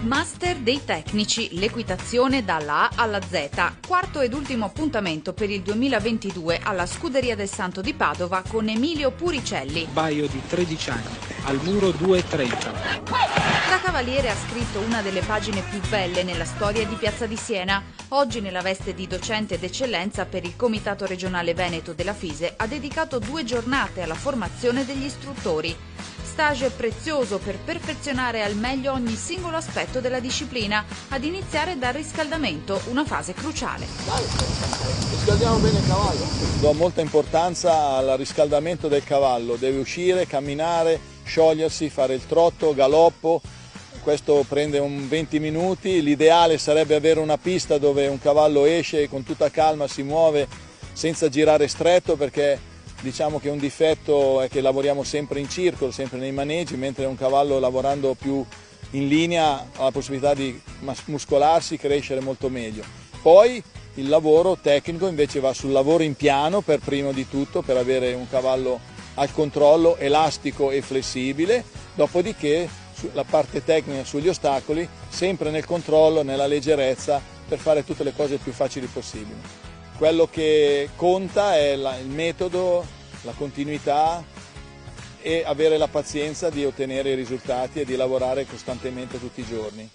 Master dei tecnici, l'equitazione dalla A alla Z. Quarto ed ultimo appuntamento per il 2022 alla Scuderia del Santo di Padova con Emilio Puricelli. Baio di 13 anni, al muro 2,30. Da cavaliere ha scritto una delle pagine più belle nella storia di Piazza di Siena. Oggi, nella veste di docente d'eccellenza per il Comitato Regionale Veneto della FISE, ha dedicato 2 giornate alla formazione degli istruttori. Stage prezioso per perfezionare al meglio ogni singolo aspetto della disciplina, ad iniziare dal riscaldamento, una fase cruciale. Riscaldiamo bene il cavallo. Do molta importanza al riscaldamento del cavallo, deve uscire, camminare, sciogliersi, fare il trotto, galoppo. Questo prende 20 minuti, l'ideale sarebbe avere una pista dove un cavallo esce e con tutta calma si muove senza girare stretto, perché diciamo che un difetto è che lavoriamo sempre in circolo, sempre nei maneggi, mentre un cavallo lavorando più in linea ha la possibilità di muscolarsi, crescere molto meglio. Poi il lavoro tecnico invece va sul lavoro in piano per primo di tutto, per avere un cavallo al controllo, elastico e flessibile, dopodiché la parte tecnica sugli ostacoli, sempre nel controllo, nella leggerezza, per fare tutte le cose più facili possibili. Quello che conta è il metodo, la continuità e avere la pazienza di ottenere i risultati e di lavorare costantemente tutti i giorni.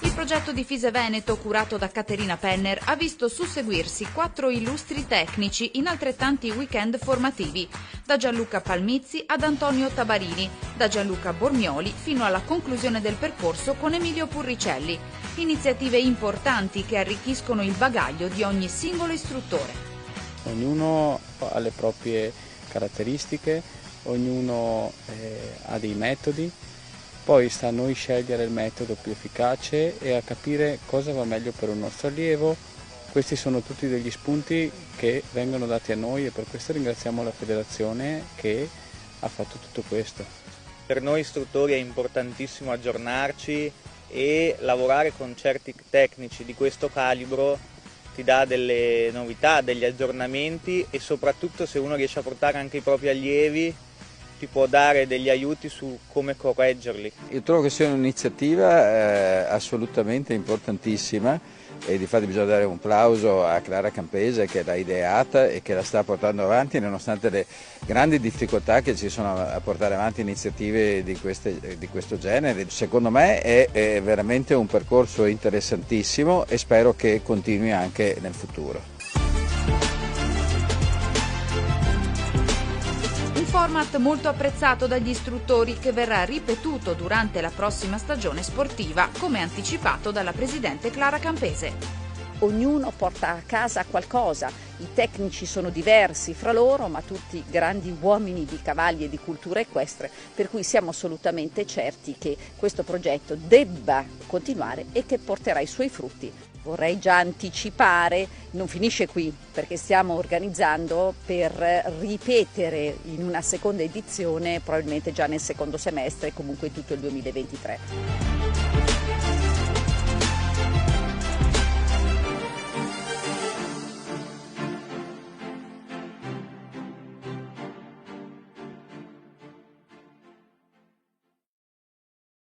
Il progetto di FISE Veneto, curato da Caterina Penner, ha visto susseguirsi 4 illustri tecnici in altrettanti weekend formativi, da Gianluca Palmizzi ad Antonio Tabarini, da Gianluca Bormioli fino alla conclusione del percorso con Emilio Puricelli. Iniziative importanti che arricchiscono il bagaglio di ogni singolo istruttore. Ognuno ha le proprie caratteristiche, ognuno ha dei metodi. Poi sta a noi scegliere il metodo più efficace e a capire cosa va meglio per un nostro allievo. Questi sono tutti degli spunti che vengono dati a noi e per questo ringraziamo la federazione che ha fatto tutto questo. Per noi istruttori è importantissimo aggiornarci e lavorare con certi tecnici di questo calibro ti dà delle novità, degli aggiornamenti e soprattutto se uno riesce a portare anche i propri allievi ti può dare degli aiuti su come correggerli. Io trovo che sia un'iniziativa assolutamente importantissima e difatti bisogna dare un plauso a Clara Campese che l'ha ideata e che la sta portando avanti nonostante le grandi difficoltà che ci sono a portare avanti iniziative di questo genere. Secondo me è veramente un percorso interessantissimo e spero che continui anche nel futuro. Format molto apprezzato dagli istruttori che verrà ripetuto durante la prossima stagione sportiva, come anticipato dalla presidente Clara Campese. Ognuno porta a casa qualcosa, i tecnici sono diversi fra loro, ma tutti grandi uomini di cavalli e di cultura equestre, per cui siamo assolutamente certi che questo progetto debba continuare e che porterà i suoi frutti. Vorrei già anticipare, non finisce qui, perché stiamo organizzando per ripetere in una seconda edizione, probabilmente già nel secondo semestre e comunque tutto il 2023.